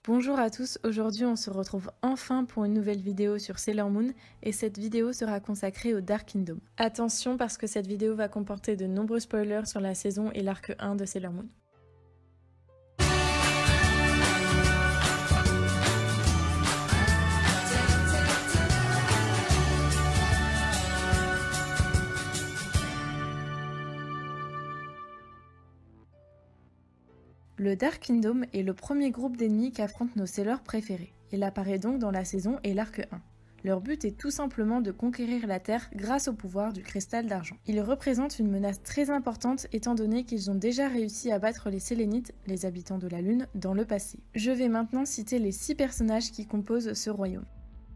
Bonjour à tous, aujourd'hui on se retrouve enfin pour une nouvelle vidéo sur Sailor Moon et cette vidéo sera consacrée au Dark Kingdom. Attention parce que cette vidéo va comporter de nombreux spoilers sur la saison et l'arc 1 de Sailor Moon. Le Dark Kingdom est le premier groupe d'ennemis qu'affrontent nos Sailors préférés. Il apparaît donc dans la saison et l'arc 1. Leur but est tout simplement de conquérir la Terre grâce au pouvoir du cristal d'argent. Ils représentent une menace très importante étant donné qu'ils ont déjà réussi à battre les Sélénites, les habitants de la Lune, dans le passé. Je vais maintenant citer les 6 personnages qui composent ce royaume.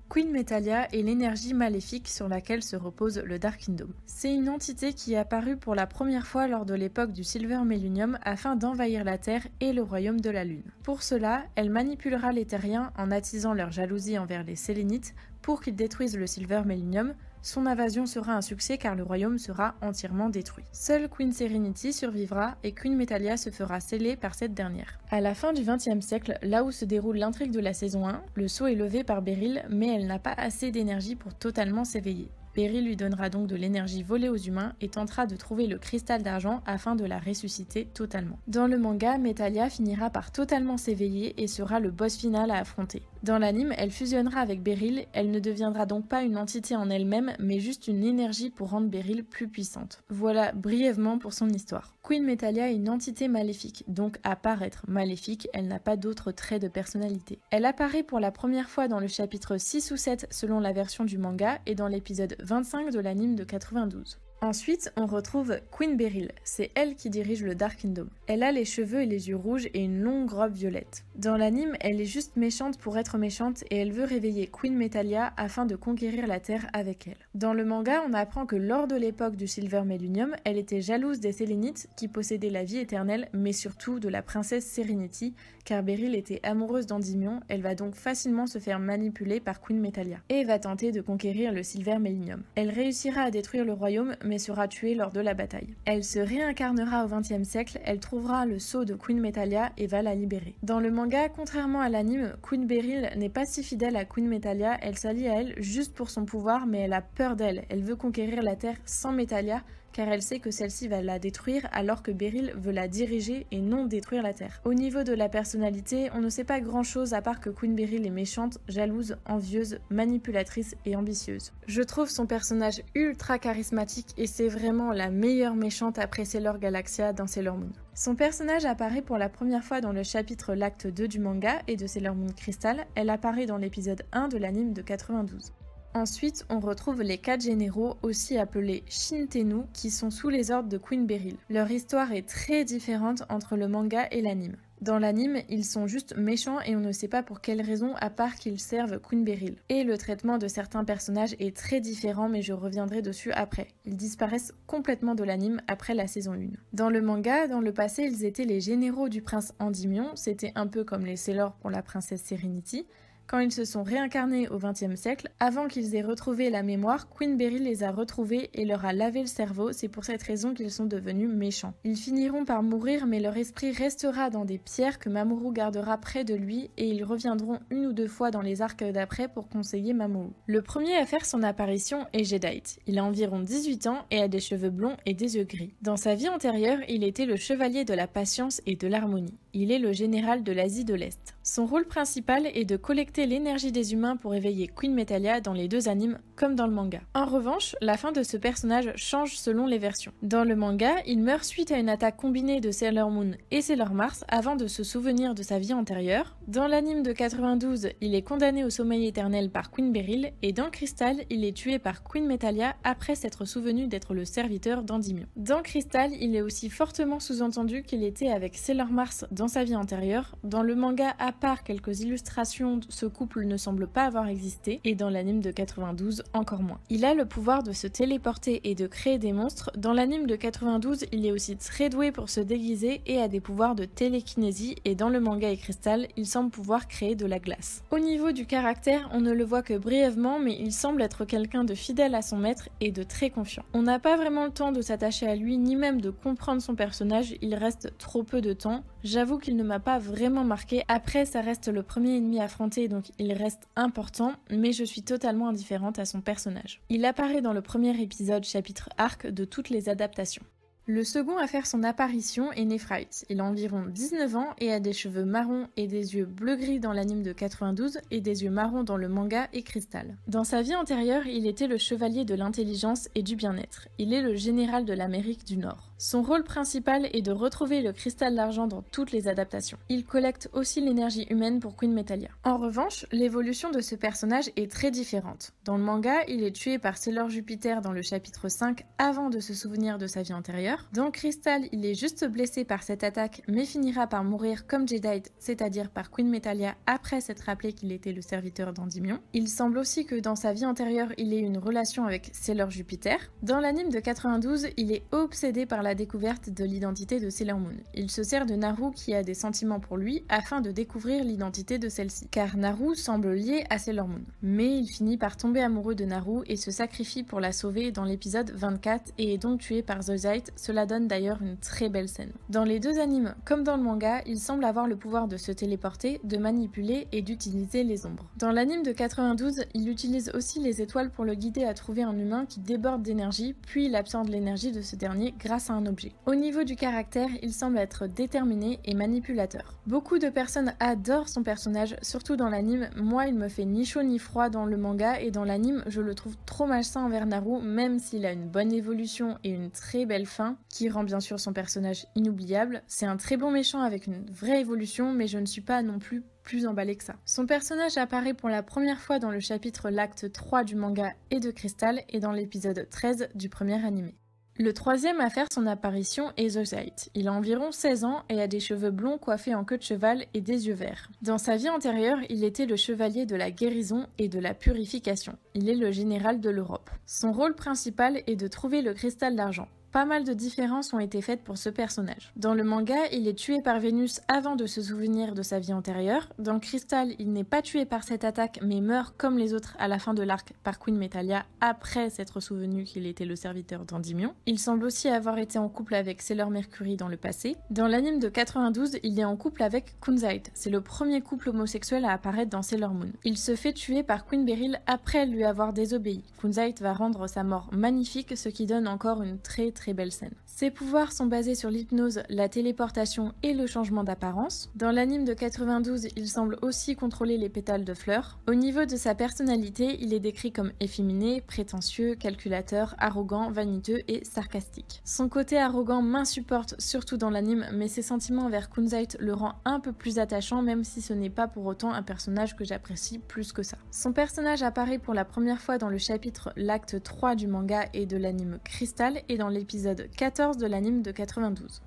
Queen Metalia est l'énergie maléfique sur laquelle se repose le Dark Kingdom. C'est une entité qui est apparue pour la première fois lors de l'époque du Silver Millennium afin d'envahir la Terre et le royaume de la Lune. Pour cela, elle manipulera les Terriens en attisant leur jalousie envers les Sélénites pour qu'ils détruisent le Silver Millennium. Son invasion sera un succès car le royaume sera entièrement détruit. Seule Queen Serenity survivra et Queen Metalia se fera sceller par cette dernière. À la fin du XXe siècle, là où se déroule l'intrigue de la saison 1, le sceau est levé par Beryl mais elle n'a pas assez d'énergie pour totalement s'éveiller. Beryl lui donnera donc de l'énergie volée aux humains et tentera de trouver le cristal d'argent afin de la ressusciter totalement. Dans le manga, Metalia finira par totalement s'éveiller et sera le boss final à affronter. Dans l'anime, elle fusionnera avec Beryl, elle ne deviendra donc pas une entité en elle-même, mais juste une énergie pour rendre Beryl plus puissante. Voilà brièvement pour son histoire. Queen Metalia est une entité maléfique, donc à part être maléfique, elle n'a pas d'autres traits de personnalité. Elle apparaît pour la première fois dans le chapitre 6 ou 7 selon la version du manga et dans l'épisode 25 de l'anime de 92. Ensuite, on retrouve Queen Beryl, c'est elle qui dirige le Dark Kingdom. Elle a les cheveux et les yeux rouges et une longue robe violette. Dans l'anime, elle est juste méchante pour être méchante et elle veut réveiller Queen Metalia afin de conquérir la Terre avec elle. Dans le manga, on apprend que lors de l'époque du Silver Millennium, elle était jalouse des Sélénites qui possédaient la vie éternelle, mais surtout de la princesse Serenity, car Beryl était amoureuse d'Endymion, elle va donc facilement se faire manipuler par Queen Metalia et va tenter de conquérir le Silver Millennium. Elle réussira à détruire le royaume, mais sera tuée lors de la bataille. Elle se réincarnera au XXe siècle, elle trouvera le sceau de Queen Metalia et va la libérer. Dans le manga, contrairement à l'anime, Queen Beryl n'est pas si fidèle à Queen Metalia, elle s'allie à elle juste pour son pouvoir, mais elle a peur d'elle. Elle veut conquérir la Terre sans Metalia, car elle sait que celle-ci va la détruire alors que Beryl veut la diriger et non détruire la Terre. Au niveau de la personnalité, on ne sait pas grand-chose à part que Queen Beryl est méchante, jalouse, envieuse, manipulatrice et ambitieuse. Je trouve son personnage ultra charismatique et c'est vraiment la meilleure méchante après Sailor Galaxia dans Sailor Moon. Son personnage apparaît pour la première fois dans le chapitre l'acte 2 du manga et de Sailor Moon Crystal, elle apparaît dans l'épisode 1 de l'anime de 92. Ensuite, on retrouve les 4 généraux, aussi appelés Shintenu, qui sont sous les ordres de Queen Beryl. Leur histoire est très différente entre le manga et l'anime. Dans l'anime, ils sont juste méchants et on ne sait pas pour quelle raison à part qu'ils servent Queen Beryl. Et le traitement de certains personnages est très différent mais je reviendrai dessus après. Ils disparaissent complètement de l'anime après la saison 1. Dans le manga, dans le passé, ils étaient les généraux du prince Endymion, c'était un peu comme les Sailors pour la princesse Serenity. Quand ils se sont réincarnés au XXe siècle, avant qu'ils aient retrouvé la mémoire, Queen Beryl les a retrouvés et leur a lavé le cerveau, c'est pour cette raison qu'ils sont devenus méchants. Ils finiront par mourir mais leur esprit restera dans des pierres que Mamoru gardera près de lui et ils reviendront 1 ou 2 fois dans les arcs d'après pour conseiller Mamoru. Le premier à faire son apparition est Jadeite. Il a environ 18 ans et a des cheveux blonds et des yeux gris. Dans sa vie antérieure, il était le chevalier de la patience et de l'harmonie. Il est le général de l'Asie de l'Est. Son rôle principal est de collecter l'énergie des humains pour éveiller Queen Metalia dans les 2 animes comme dans le manga. En revanche, la fin de ce personnage change selon les versions. Dans le manga, il meurt suite à une attaque combinée de Sailor Moon et Sailor Mars avant de se souvenir de sa vie antérieure. Dans l'anime de 92, il est condamné au sommeil éternel par Queen Beryl et dans Crystal, il est tué par Queen Metalia après s'être souvenu d'être le serviteur d'Endymion. Dans Crystal, il est aussi fortement sous-entendu qu'il était avec Sailor Mars dans sa vie antérieure. Dans le manga, à part quelques illustrations, ce couple ne semble pas avoir existé, et dans l'anime de 92, encore moins. Il a le pouvoir de se téléporter et de créer des monstres. Dans l'anime de 92, il est aussi très doué pour se déguiser et a des pouvoirs de télékinésie, et dans le manga et Crystal, il semble pouvoir créer de la glace. Au niveau du caractère, on ne le voit que brièvement, mais il semble être quelqu'un de fidèle à son maître et de très confiant. On n'a pas vraiment le temps de s'attacher à lui, ni même de comprendre son personnage, il reste trop peu de temps. J'avoue j'avoue qu'il ne m'a pas vraiment marqué. Après, ça reste le premier ennemi affronté, donc il reste important, mais je suis totalement indifférente à son personnage. Il apparaît dans le premier épisode chapitre Arc de toutes les adaptations. Le second à faire son apparition est Nephrite. Il a environ 19 ans et a des cheveux marrons et des yeux bleu-gris dans l'anime de 92 et des yeux marrons dans le manga et Crystal. Dans sa vie antérieure, il était le chevalier de l'intelligence et du bien-être. Il est le général de l'Amérique du Nord. Son rôle principal est de retrouver le cristal d'argent dans toutes les adaptations. Il collecte aussi l'énergie humaine pour Queen Metalia. En revanche, l'évolution de ce personnage est très différente. Dans le manga, il est tué par Sailor Jupiter dans le chapitre 5 avant de se souvenir de sa vie antérieure. Dans Crystal, il est juste blessé par cette attaque mais finira par mourir comme Jadeite, c'est-à-dire par Queen Metalia après s'être rappelé qu'il était le serviteur d'Endymion. Il semble aussi que dans sa vie antérieure, il ait une relation avec Sailor Jupiter. Dans l'anime de 92, il est obsédé par la découverte de l'identité de Sailor Moon. Il se sert de Naru qui a des sentiments pour lui afin de découvrir l'identité de celle-ci, car Naru semble lié à Sailor Moon. Mais il finit par tomber amoureux de Naru et se sacrifie pour la sauver dans l'épisode 24 et est donc tué par Zoisite. Cela donne d'ailleurs une très belle scène. Dans les deux animes, comme dans le manga, il semble avoir le pouvoir de se téléporter, de manipuler et d'utiliser les ombres. Dans l'anime de 92, il utilise aussi les étoiles pour le guider à trouver un humain qui déborde d'énergie, puis il absorbe l'énergie de ce dernier grâce à un objet. Au niveau du caractère, il semble être déterminé et manipulateur. Beaucoup de personnes adorent son personnage, surtout dans l'anime. Moi, il me fait ni chaud ni froid dans le manga et dans l'anime, je le trouve trop malsain envers Naru, même s'il a une bonne évolution et une très belle fin, qui rend bien sûr son personnage inoubliable. C'est un très bon méchant avec une vraie évolution, mais je ne suis pas non plus emballée que ça. Son personnage apparaît pour la première fois dans le chapitre l'acte 3 du manga et de Crystal et dans l'épisode 13 du premier animé. Le troisième à faire son apparition est Zoisite. Il a environ 16 ans et a des cheveux blonds coiffés en queue de cheval et des yeux verts. Dans sa vie antérieure, il était le chevalier de la guérison et de la purification. Il est le général de l'Europe. Son rôle principal est de trouver le cristal d'argent. Pas mal de différences ont été faites pour ce personnage. Dans le manga, il est tué par Vénus avant de se souvenir de sa vie antérieure. Dans Crystal, il n'est pas tué par cette attaque mais meurt comme les autres à la fin de l'arc par Queen Metalia après s'être souvenu qu'il était le serviteur d'Endymion. Il semble aussi avoir été en couple avec Sailor Mercury dans le passé. Dans l'anime de 92, il est en couple avec Kunzite. C'est le premier couple homosexuel à apparaître dans Sailor Moon. Il se fait tuer par Queen Beryl après lui avoir désobéi. Kunzite va rendre sa mort magnifique, ce qui donne encore une très belle scène. Ses pouvoirs sont basés sur l'hypnose, la téléportation et le changement d'apparence. Dans l'anime de 92, il semble aussi contrôler les pétales de fleurs. Au niveau de sa personnalité, il est décrit comme efféminé, prétentieux, calculateur, arrogant, vaniteux et sarcastique. Son côté arrogant m'insupporte surtout dans l'anime, mais ses sentiments envers Kunzite le rend un peu plus attachant, même si ce n'est pas pour autant un personnage que j'apprécie plus que ça. Son personnage apparaît pour la première fois dans le chapitre l'acte 3 du manga et de l'anime Crystal et dans l'épisode 14 de l'anime de 92.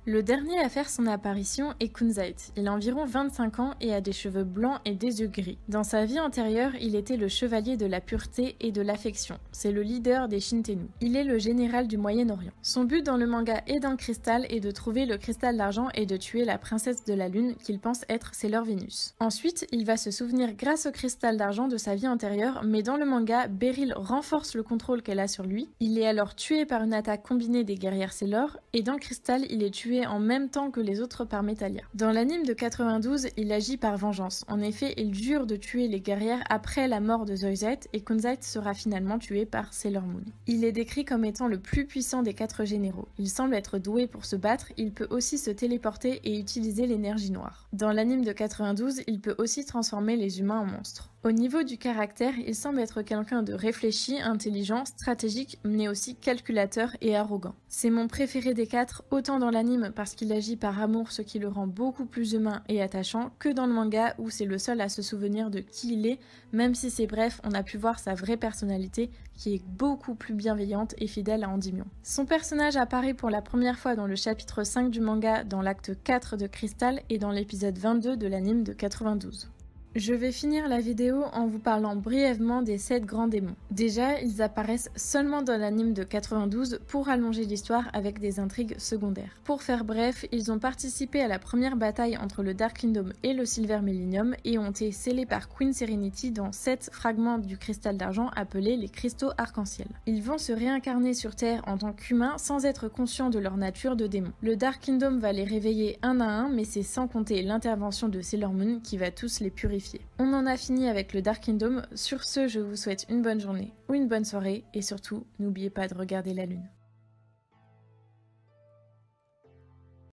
Le dernier à faire son apparition est Kunzite. Il a environ 25 ans et a des cheveux blancs et des yeux gris. Dans sa vie antérieure, il était le chevalier de la pureté et de l'affection. C'est le leader des Shintenu. Il est le général du Moyen-Orient. Son but dans le manga et dans Crystal est de trouver le cristal d'argent et de tuer la princesse de la lune qu'il pense être Sailor Vénus. Ensuite, il va se souvenir grâce au cristal d'argent de sa vie antérieure, mais dans le manga, Beryl renforce le contrôle qu'elle a sur lui. Il est alors tué par une attaque combinée des guerrières Sailor et dans Crystal, il est tué en même temps que les autres par Metalia. Dans l'anime de 92, il agit par vengeance. En effet, il jure de tuer les guerrières après la mort de Zoisite et Kunzite sera finalement tué par Sailor Moon. Il est décrit comme étant le plus puissant des 4 généraux. Il semble être doué pour se battre, il peut aussi se téléporter et utiliser l'énergie noire. Dans l'anime de 92, il peut aussi transformer les humains en monstres. Au niveau du caractère, il semble être quelqu'un de réfléchi, intelligent, stratégique, mais aussi calculateur et arrogant. C'est mon préféré des 4, autant dans l'anime parce qu'il agit par amour, ce qui le rend beaucoup plus humain et attachant, que dans le manga où c'est le seul à se souvenir de qui il est, même si c'est bref, on a pu voir sa vraie personnalité qui est beaucoup plus bienveillante et fidèle à Endymion. Son personnage apparaît pour la première fois dans le chapitre 5 du manga, dans l'acte 4 de Crystal et dans l'épisode 22 de l'anime de 92. Je vais finir la vidéo en vous parlant brièvement des 7 grands démons. Déjà, ils apparaissent seulement dans l'anime de 92 pour allonger l'histoire avec des intrigues secondaires. Pour faire bref, ils ont participé à la première bataille entre le Dark Kingdom et le Silver Millennium et ont été scellés par Queen Serenity dans 7 fragments du cristal d'argent appelés les cristaux arc-en-ciel. Ils vont se réincarner sur Terre en tant qu'humains sans être conscients de leur nature de démons. Le Dark Kingdom va les réveiller un à un, mais c'est sans compter l'intervention de Sailor Moon qui va tous les purifier. On en a fini avec le Dark Kingdom. Sur ce, je vous souhaite une bonne journée ou une bonne soirée et surtout, n'oubliez pas de regarder la lune.